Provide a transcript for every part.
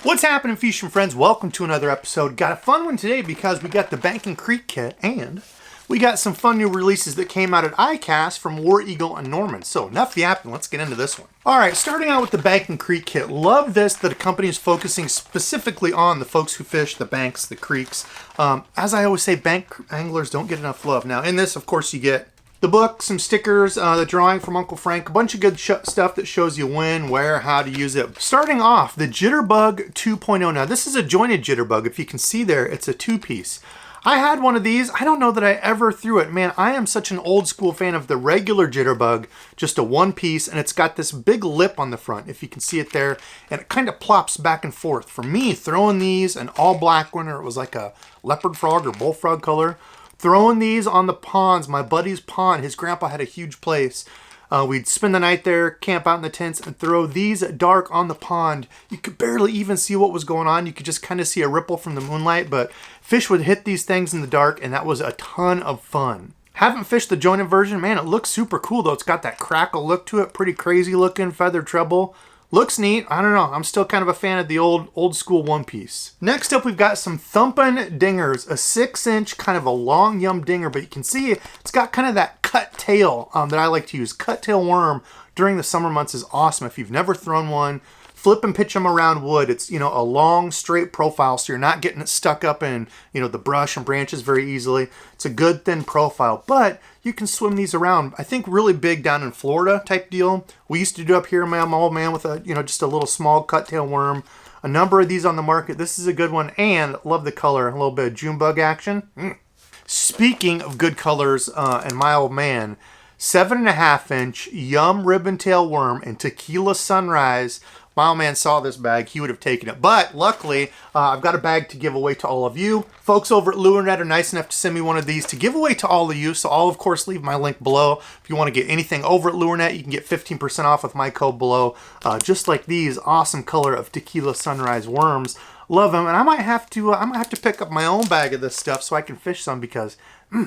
What's happening, fishing friends? Welcome to another episode. Got a fun one today because we got the Bank and Creek kit and we got some fun new releases that came out at iCAST from War Eagle and Norman. So enough yapping, let's get into this one. All right, starting out with the Bank and Creek kit. Love this, that a company is focusing specifically on the folks who fish the banks, the creeks. As I always say, bank anglers don't get enough love. Now in this, of course, you get the book, some stickers, the drawing from Uncle Frank, a bunch of good stuff that shows you when, where, how to use it. Starting off, the Jitterbug 2.0. Now, this is a jointed Jitterbug. If you can see there, it's a two-piece. I had one of these. I don't know that I ever threw it. Man, I am such an old school fan of the regular Jitterbug, just a one-piece, and it's got this big lip on the front, if you can see it there, and it kind of plops back and forth. For me, throwing these, an all-black one, or it was like a leopard frog or bullfrog color, throwing these on the ponds, my buddy's pond, his grandpa had a huge place. We'd spend the night there, camp out in the tents, and throw these at dark on the pond. You could barely even see what was going on. You could just kind of see a ripple from the moonlight, but fish would hit these things in the dark, and that was a ton of fun. Haven't fished the jointed version. Man, it looks super cool, though. It's got that crackle look to it. Pretty crazy looking, feathered treble. Looks neat. I don't know. I'm still kind of a fan of the old school one piece. Next up, we've got some thumping dingers. A 6-inch kind of a long yum dinger, but you can see it's got kind of that cut tail that I like to use. Cut tail worm during the summer months is awesome. If you've never thrown one, flip and pitch them around wood. It's, you know, a long straight profile, so you're not getting it stuck up in, you know, the brush and branches very easily. It's a good thin profile, but you can swim these around. I think really big down in Florida type deal. We used to do up here in my old man with a, you know, just a little small cut tail worm. A number of these on the market. This is a good one, and love the color. A little bit of June bug action. Speaking of good colors and my old man, 7.5-inch yum ribbon tail worm and tequila sunrise. My old man saw this bag, he would have taken it. But luckily, I've got a bag to give away to all of you. Folks over at Lurenet are nice enough to send me one of these to give away to all of you. So I'll, of course, leave my link below. If you want to get anything over at Lurenet, you can get 15% off with my code below. Just like these awesome color of tequila sunrise worms. Love them. And I might have to pick up my own bag of this stuff so I can fish some because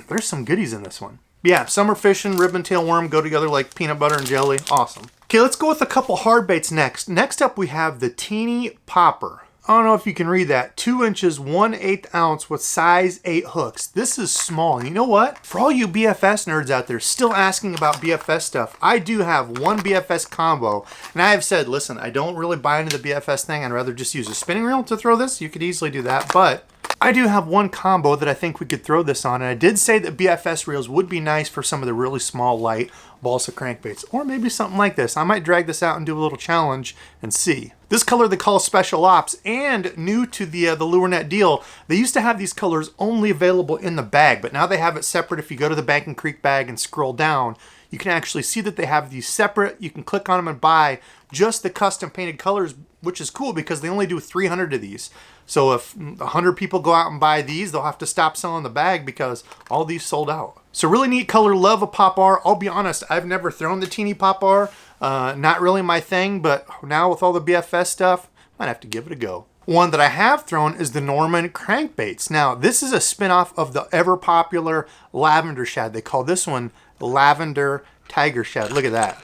there's some goodies in this one. Yeah, summer fishing, ribbon tail worm go together like peanut butter and jelly. Awesome. Okay, let's go with a couple hard baits next. Next up, we have the Teeny Popper. I don't know if you can read that. 2 inches, 1/8 ounce with size 8 hooks. This is small. And you know what? For all you BFS nerds out there still asking about BFS stuff, I do have one BFS combo. And I have said, listen, I don't really buy into the BFS thing. I'd rather just use a spinning reel to throw this. You could easily do that, but I do have one combo that I think we could throw this on, and I did say that BFS reels would be nice for some of the really small, light balsa crankbaits, or maybe something like this. I might drag this out and do a little challenge and see. This color they call Special Ops, and new to the Lurenet deal, they used to have these colors only available in the bag, but now they have it separate. If you go to the Bank and Creek bag and scroll down, you can actually see that they have these separate. You can click on them and buy just the custom painted colors, which is cool because they only do 300 of these. So if 100 people go out and buy these, they'll have to stop selling the bag because all these sold out. So really neat color, love a Pop R. I'll be honest, I've never thrown the Teeny Pop R. Not really my thing, but now with all the BFS stuff, might have to give it a go. One that I have thrown is the Norman Crankbaits. Now, this is a spin-off of the ever-popular Lavender Shad. They call this one Lavender Tiger Shad. Look at that.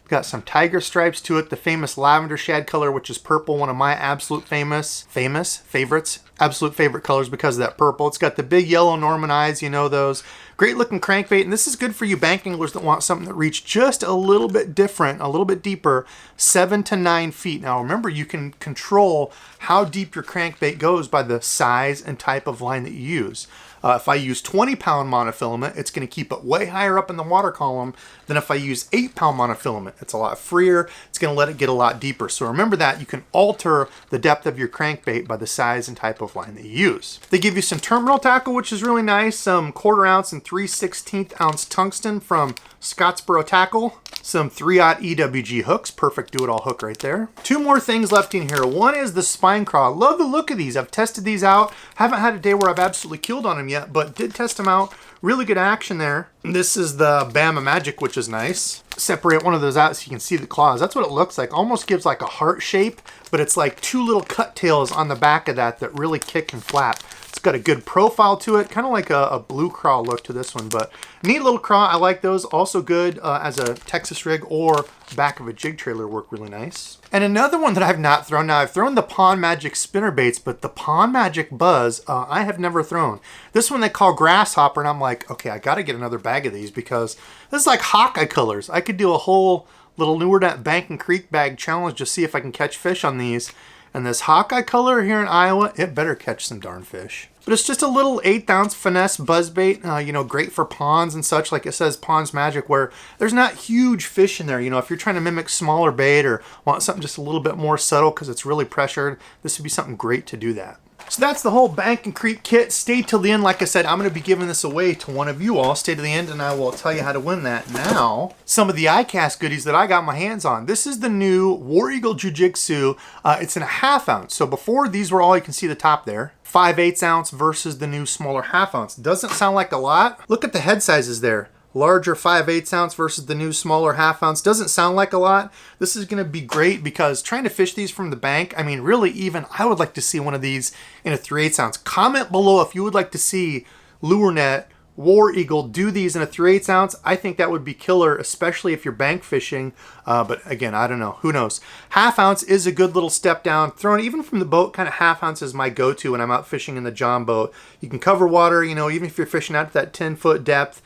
Got some tiger stripes to it. The famous lavender shad color, which is purple, one of my absolute favorites. Absolute favorite colors because of that purple. It's got the big yellow Norman eyes, you know those. Great looking crankbait, and this is good for you bank anglers that want something that reach just a little bit different, a little bit deeper, 7 to 9 feet. Now remember, you can control how deep your crankbait goes by the size and type of line that you use. If I use 20-pound monofilament, it's going to keep it way higher up in the water column than if I use 8-pound monofilament. It's a lot freer. It's going to let it get a lot deeper. So remember that you can alter the depth of your crankbait by the size and type of line that you use. They give you some terminal tackle, which is really nice. Some 1/4 ounce and 3/16 ounce tungsten from Scottsboro Tackle. Some 3/0 EWG hooks. Perfect do-it-all hook right there. 2 more things left in here. One is the spine craw. Love the look of these. I've tested these out. Haven't had a day where I've absolutely killed on them yet, but did test them out. Really good action there. This is the Bama Magic, which is nice. Separate one of those out so you can see the claws. That's what it looks like. Almost gives like a heart shape, but it's like 2 little cut tails on the back of that really kick and flap. It's got a good profile to it, kind of like a blue craw look to this one, but neat little craw. I like those. Also good as a Texas rig or back of a jig trailer, work really nice. And another one that I've not thrown, now I've thrown the Pond Magic spinner baits, but the Pond Magic Buzz, I have never thrown. This one they call Grasshopper, and I'm like, okay, I got to get another bag of these because this is like Hawkeye colors. I could do a whole little Lurenet bank and creek bag challenge to see if I can catch fish on these. And this Hawkeye color here in Iowa, it better catch some darn fish. But it's just a little 1/8 ounce finesse buzzbait, you know, great for ponds and such, like it says Ponds Magic, where there's not huge fish in there. You know, if you're trying to mimic smaller bait or want something just a little bit more subtle because it's really pressured, this would be something great to do that. So that's the whole bank and creek kit. Stay till the end. Like I said, I'm going to be giving this away to one of you all. Stay to the end and I will tell you how to win that. Now, some of the iCAST goodies that I got my hands on. This is the new War Eagle Jiu-Jitsu. It's in a 1/2 ounce. So before, these were all, you can see the top there. 5/8 ounce versus the new smaller 1/2 ounce. Doesn't sound like a lot. Look at the head sizes there. Larger 5/8 ounce versus the new smaller 1/2 ounce. Doesn't sound like a lot. This is going to be great because trying to fish these from the bank, I mean, really even, I would like to see one of these in a 3/8 ounce. Comment below if you would like to see Lurenet, War Eagle do these in a 3/8 ounce. I think that would be killer, especially if you're bank fishing. But again, I don't know. Who knows? 1/2 ounce is a good little step down. Throwing even from the boat, kind of 1/2 ounce is my go-to when I'm out fishing in the John boat. You can cover water, you know, even if you're fishing out to that 10-foot depth.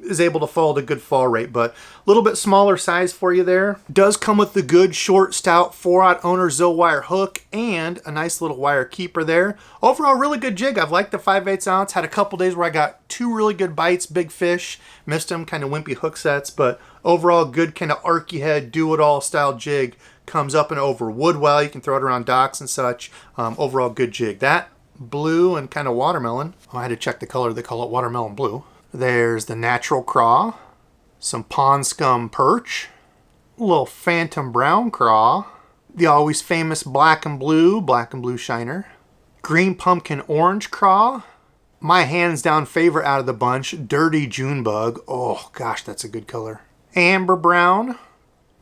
Is able to fall at a good fall rate, but a little bit smaller size for you there. Does come with the good short stout 4/0 owner Zoe wire hook and a nice little wire keeper there. Overall, really good jig. I've liked the 5/8 ounce. Had a couple days where I got 2 really good bites, big fish. Missed them, kind of wimpy hook sets, but overall good kind of archy head, do-it-all style jig. Comes up and over wood well. You can throw it around docks and such. Overall good jig. That blue and kind of watermelon. Oh, I had to check the color. They call it watermelon blue. There's the natural craw, some pond scum perch, a little phantom brown craw, the always famous black and blue shiner, green pumpkin orange craw, my hands down favorite out of the bunch, dirty June bug. Oh gosh, that's a good color. Amber brown,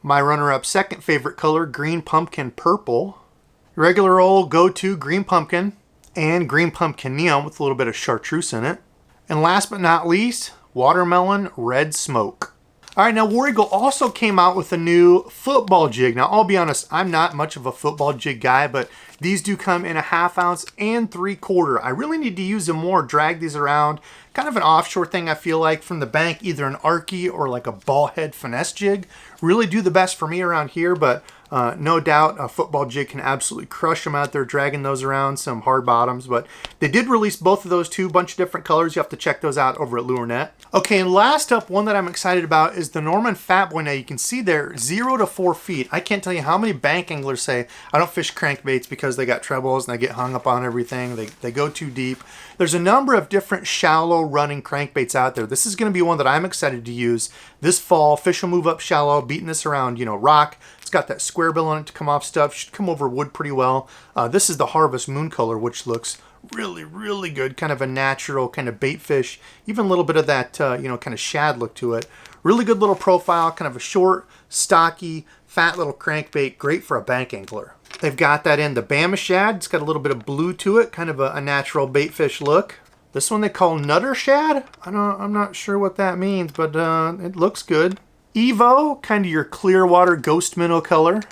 my runner-up second favorite color, green pumpkin purple, regular old go-to green pumpkin, and green pumpkin neon with a little bit of chartreuse in it. And last but not least, watermelon red smoke. All right, now War Eagle also came out with a new football jig. Now, I'll be honest, I'm not much of a football jig guy, but these do come in a 1/2 ounce and 3/4. I really need to use them more, drag these around. Kind of an offshore thing, I feel like, from the bank, either an arky or like a ball head finesse jig. Really do the best for me around here, but no doubt a football jig can absolutely crush them out there, dragging those around, some hard bottoms. But they did release both of those too, bunch of different colors. You have to check those out over at Lurenet. Okay, and last up, one that I'm excited about is the Norman Fatboy. Now you can see there, 0 to 4 feet. I can't tell you how many bank anglers say, I don't fish crankbaits because they got trebles and they get hung up on everything. They go too deep. There's a number of different shallow running crankbaits out there. This is going to be one that I'm excited to use this fall. Fish will move up shallow, beating this around, you know, rock. It's got that square bill on it to come off stuff. Should come over wood pretty well. This is the Harvest Moon color, which looks really, really good. Kind of a natural kind of bait fish. Even a little bit of that, you know, kind of shad look to it. Really good little profile. Kind of a short, stocky, fat little crankbait. Great for a bank angler. They've got that in the Bama shad. It's got a little bit of blue to it. Kind of a natural bait fish look. This one they call Nutter shad. I'm not sure what that means, but it looks good. Evo, kind of your clear water ghost minnow color.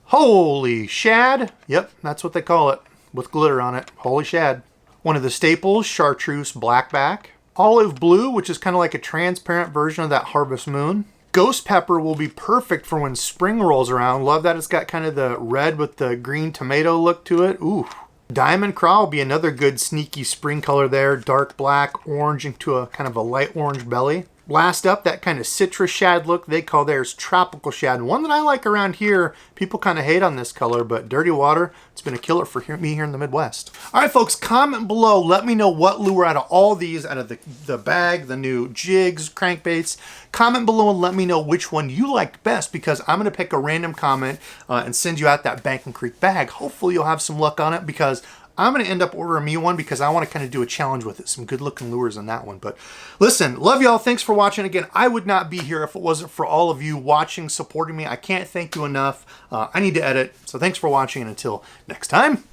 Holy shad. Yep, that's what they call it, with glitter on it. Holy shad. One of the staples, chartreuse blackback. Olive blue, which is kind of like a transparent version of that Harvest Moon. Ghost pepper will be perfect for when spring rolls around. Love that it's got kind of the red with the green tomato look to it. Ooh. Diamond craw will be another good sneaky spring color there. Dark black, orange into a kind of a light orange belly. Last up, that kind of citrus shad look, they call theirs tropical shad. One that I like around here, people kind of hate on this color, but dirty water, it's been a killer for me here in the Midwest. All right, folks, comment below. Let me know what lure out of all these, out of the bag, the new jigs, crankbaits. Comment below and let me know which one you liked best, because I'm going to pick a random comment and send you out that Bank and Creek bag. Hopefully you'll have some luck on it, because I'm going to end up ordering me one because I want to kind of do a challenge with it. Some good looking lures on that one. But listen, love y'all. Thanks for watching. Again, I would not be here if it wasn't for all of you watching, supporting me. I can't thank you enough. I need to edit. So thanks for watching, and until next time.